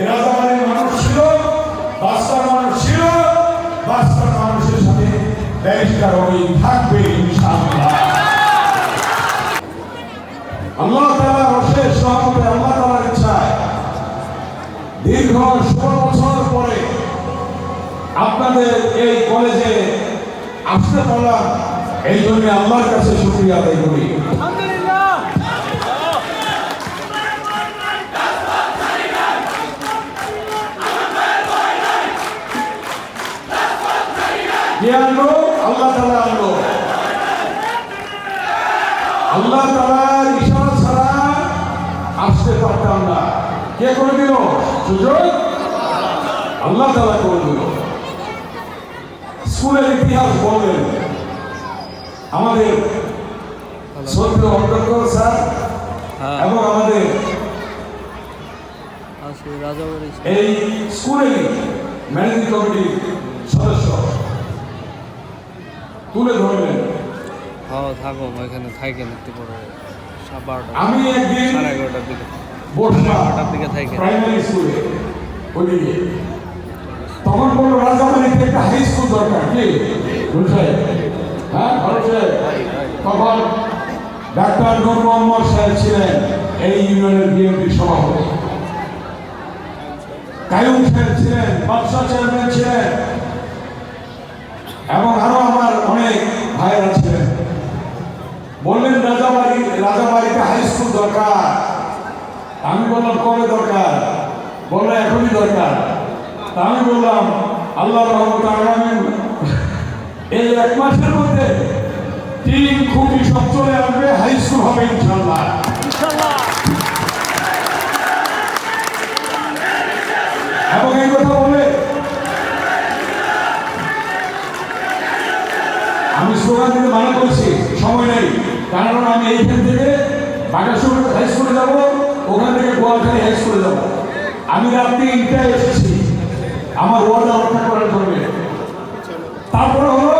রাজাবাড়ির মানুষ ছিল, বাচ্চার মানুষ ছিল, বাচ্চার মানুষের সাথে ব্যারিস্টার হয়ে থাকবে ইনশাআল্লাহ। আল্লাহ তাআলার অশেষ রহমতে, আল্লাহ তাআলার ইচ্ছায় দীর্ঘ 16 বছর পরে আপনাদের এই কলেজে আসতে পারলাম, এই জন্য আল্লাহর কাছে শুকরিয়া আদায় করি। আল্লাহ তাআলা আনলো, আল্লাহ তাআলার ইশারা ছাড়া আসতে পারতাম না। কে করে দিল সুযোগ? আল্লাহ তাআলা করে দিল। স্কুলের ইতিহাস বলেন আমাদের সদ্য অধ্যক্ষ স্যার এবং আমাদের এই স্কুলের ম্যানেজিং কমিটির সদস্য তুলে ধরলেন। থাকো এখানে থাকেন একটু পরে আমি একদিন 11:30 দিকে প্রাইমারি স্কুলে ওদিকে তখন বললো রাজাবাড়িতে একটা হাই স্কুল দরকার। কি হ্যাঁ তখন ডাক্তার নূর মোহাম্মদ সাহেব ছিলেন এই ইউনিয়নের বিএনপি সভাপতি, কায়ুম সাহেব ছিলেন, বাদশাহ চেয়ারম্যান ছিলেন এবং আরো আমার অনেক ভাইয়েরা ছিলেন। বললেন রাজাবাড়িতে হাই স্কুল দরকার। আমি বললাম কবে দরকার? বললো এখনই দরকার। তা আমি বললাম আল্লাহ রহমতে আগামী এই 1 মাসের মধ্যে 3 খুঁটি সব চলে আসবে, হাই স্কুল হবে ইনশাআল্লাহ। এবং এই কথা বলে আমি স্লোগান দিতে মানা করছি, সময় নেই। কারণ আমি এইখান থেকে বাগাসুর হাই স্কুলে যাবো, ওখান থেকে গোয়ালখালী হাই স্কুলে যাবো। আমি রাত্রি 3টায় এসেছি আমার ওয়ার্ডে রক্ষা করার জন্য। তারপরে হলো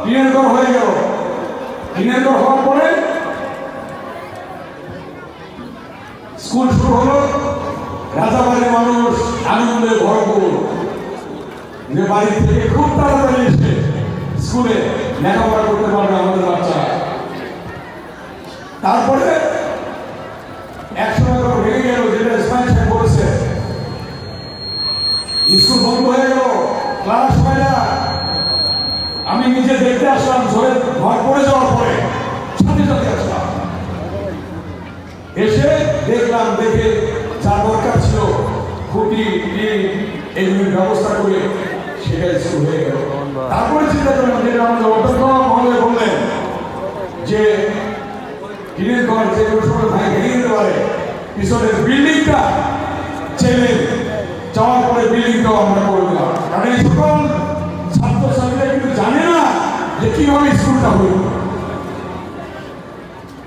টিনের ঘর হয়ে গেল। টিনের ঘর হওয়ার পরে স্কুল শুরু হলো। রাজাবাড়ির মানুষ আনন্দে ভরপুর, যে বাড়ি থেকে খুব তাড়াতাড়ি এসে স্কুলে লেখাপড়া করতে পারবে আমাদের বাচ্চা। তারপরে 1 সময় ভেঙে গেল, যেটা ইসমাইল সাহেব বলেছে, স্কুল বন্ধ হয়ে গেল, ক্লাস হয় না। আমি নিজে দেখতে আসলাম, ঝড়ে ঘর পড়ে যাওয়ার পরে সাথে সাথে আসলাম, এসে দেখলাম, দেখে যা দরকার ছিল খুঁটি এইগুলির ব্যবস্থা করে সেটা স্কুল হয়ে গেল। তারপরে চিন্তা করলাম, যেটা আমাদের অধ্যক্ষ মহোদয় বললেন যে টিনের ঘর যে কোনো সময় ভাই ভেঙে দিতে পারে, পিছনের বিল্ডিংটা ছেলে যাওয়ার পরে বিল্ডিংটাও আমরা করে দিলাম। কারণ এই সকল ছাত্রছাত্রীরা কিন্তু জানে না যে কিভাবে স্কুলটা হইল।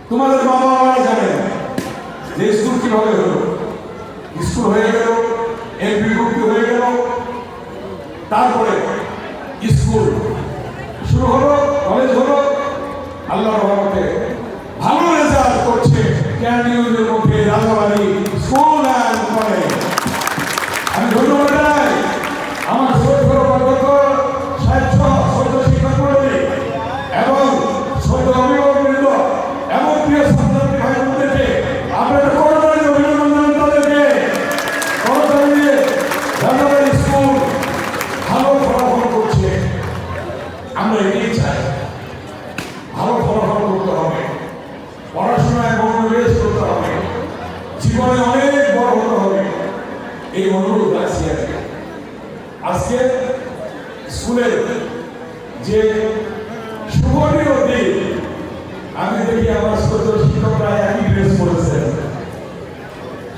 তোমাদের বাবা মারা জানে যে স্কুল কিভাবে হলো। স্কুল হয়ে গেল, এর বিভক্তি হয়ে গেল, তারপরে স্কুল শুরু হলো, কলেজ হলো। আল্লাহর রহমতে ভালো রেজাল্ট করছে ক্যান্ডিউজের মধ্যে রাজাবাড়ি স্কুল অ্যান্ড কলেজ। আমি ধন্যবাদ জানাই আমার সৈন্য অধ্যক্ষ সাহেব সহ সৈন্য শিক্ষক মন্ডলী এবং সৈন্য অভিভাবকবৃন্দ এবং প্রিয় ছাত্রছাত্রী ভাই বোনদেরকে আপনারা করতালি অভিনন্দন তাদেরকে। করতালি দিয়ে রাজাবাড়ি স্কুল ভালো ফলাফল করছে। আমরা এটাই চাই, ভালো ফলাফল করতে হবে, পড়াশোনায় মনোনিবেশ করতে হবে, জীবনে অনেক বড় হতে হবে। এই অনুরোধ রাখছি। আজকে স্কুলের যে শুভনীয় দিন, আমি দেখি আমার ছোট শিক্ষকরা একই ড্রেস পরেছে,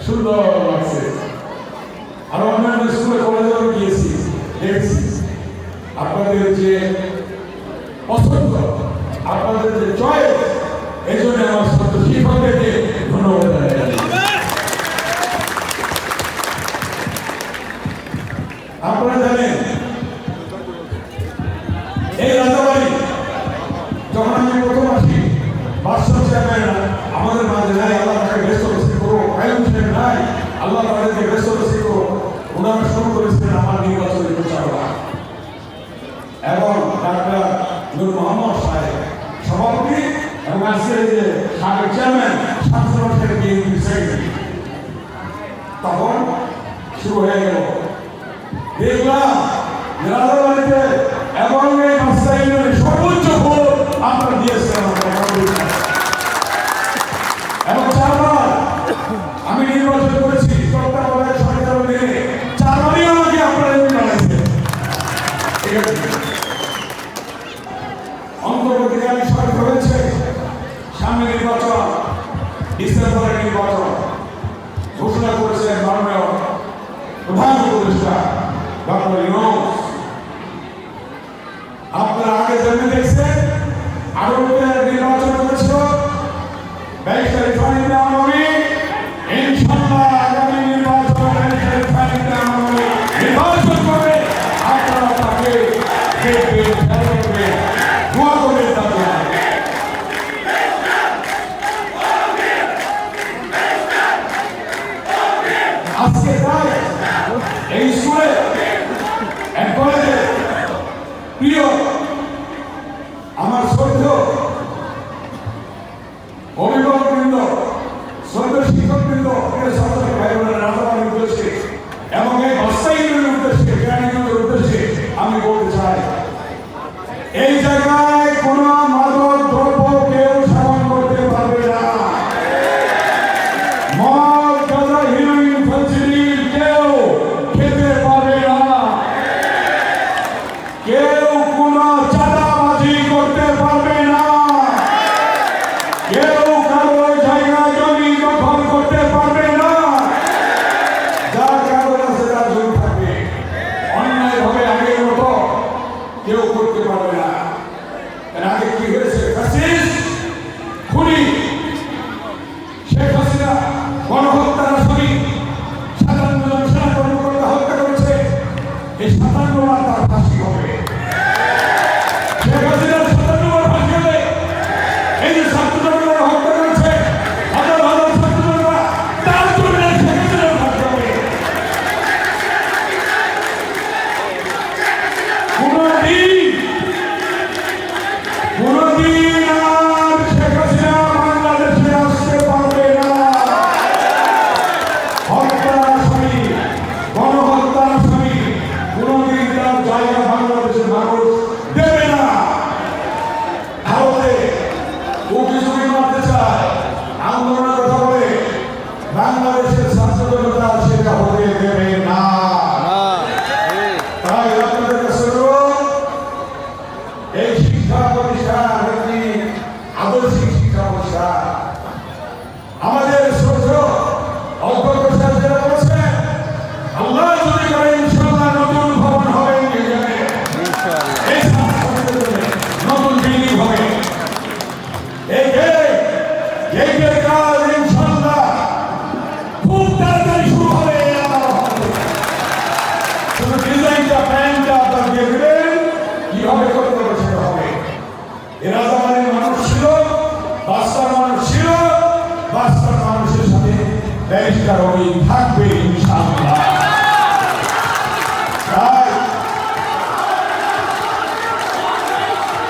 সুন্দর লাগছে। আর অন্যান্য স্কুলে কলেজেও গিয়েছি, দেখছি আপনাদের যে পছন্দ, আপনাদের যে চয়েস, এই জন্য আমার ছোট শিক্ষকদেরকে ধন্যবাদ জানাই। আপনারা জানেন এই রাজাবাড়ি যখন আমি প্রথম আসি, বাদশাহ চেয়ারম্যান আমাদের মাঝে নাই, আল্লাহ তাকে ব্যস্ত রসি করো, কায়ুম সাহেব নাই, আল্লাহ তাদেরকে ব্যস্ত রসি করো। ওনারা শুরু করেছিলেন আমার নির্বাচনের প্রচারণা এবং ডাক্তার নূর মোহাম্মদ সাহেব সভাপতি এবং আজকের যে সাবেক চেয়ারম্যান শামসুল হক বিএনপি সেক্রেটারি, তখন শুরু হয়ে গেল। দেখলাম রাজাবাড়িতে এবং এই মাস্টার ইউনিয়নে সর্বোচ্চ ভোট আপনারা দিয়েছেন এবং 4 বার আমি নির্বাচন করেছি। তত্ত্বাবধায়ক সরকার দিনে 4 বারই আমাকে আপনারা এমপি বানাইছেন। ঠিক আছে, অন্তর্বর্তীকালীন সরকার হয়েছে, সামনে নির্বাচন, ডিসেম্বরের নির্বাচন ঘোষণা করেছেন মাননীয় প্রধান উপদেষ্টা ডক্টর ইউনূস। আপনারা আগে জেনে দেখছেন আদালতে নির্বাচন করেছিল ব্যারিস্টার ইরফান ইবনে আমরী। ইনশাআল্লাহ আগামী নির্বাচন ব্যারিস্টার ইরফান ইবনে আমরী নির্বাচন করে আপনারা তাকে দেখবেন, খেয়াল করবেন, দোয়া করবেন তার জন্য। আজকে তাই এই স্কুলে এক কলেজে প্রিয় আমার শ্রদ্ধেয় অভিভাবকবৃন্দ, শ্রদ্ধেয় শিক্ষকবৃন্দ, প্রিয় ছাত্র ভাই বোনেরা, রাজাবাড়ির উদ্দেশ্যে এবং এই বাস্তবায়নের উদ্দেশ্যে, জ্ঞানীদের উদ্দেশ্যে আমি বলতে চাই, এই জায়গায় কোন মাদক দ্রব্য কেউ সেবন করতে পারবে না। মদ, গাঁজা, হেরোইন, ফেন্সিডিল কেউ খেতে পারবে না। কেউ কোন চাঁদাবাজি করতে পারবে না। কেউ কারো জায়গা জমি দখল করতে পারবে না। যার কারণ আছে তার জমি থাকবে, অন্যায়ভাবে আগের মতো কেউ করতে পারবে না। এর আগে কি হয়েছে? খুনি শেখ হাসিনা গণহত্যার আসামি 57 জন সেনা কর্মকর্তা হত্যা করেছে। এই 57 বার তার ফাঁসি হবে। শেখ হাসিনার 57 বার ফাঁসি হবে। এই যে ছাত্রজনরা হত্যা করেছে, হাজার হাজার ছাত্রজনরা, তার জন্য শেখ হাসিনার ফাঁসি হবে। কোনদিন আর শেখ হাসিনা বাংলাদেশে আসতে পারবে না। হত্যার আসামি, গণহত্যার আসামি কোনদিন তার জায়গা বাংলাদেশের মানুষ দেবে না। ভারতে ও কিছুদিন মারতে চায়, আন্দোলনের কথা বলে, বাংলাদেশের ছাত্র জনতা সেটা হতে দেবে না। তাই আপনাদের কাছে এই শিক্ষা প্রতিষ্ঠান একটি আদর্শিক শিক্ষা প্রতিষ্ঠান। আমাদের শ্রদ্ধেয় অধ্যক্ষ সাহেব যেটা বলেছেন, আল্লাহ যদি করে ইনশাআল্লাহ নতুন ভবন হবে, এই ছাত্রদের জন্য নতুন বিল্ডিং হবে। এই গেটের কাজ ইনশাআল্লাহ খুব তাড়াতাড়ি শুরু হবে। শুধু ডিজাইনটা, প্ল্যানটা আপনার দিয়ে দেবেন, কিভাবে করতে হবে সেটা হবে। এ রাজাবাড়ির মানুষ ছিল, বাস্তার মানুষ ছিল, বাস্তার মানুষের সাথে ব্যারিস্টার থাকবে।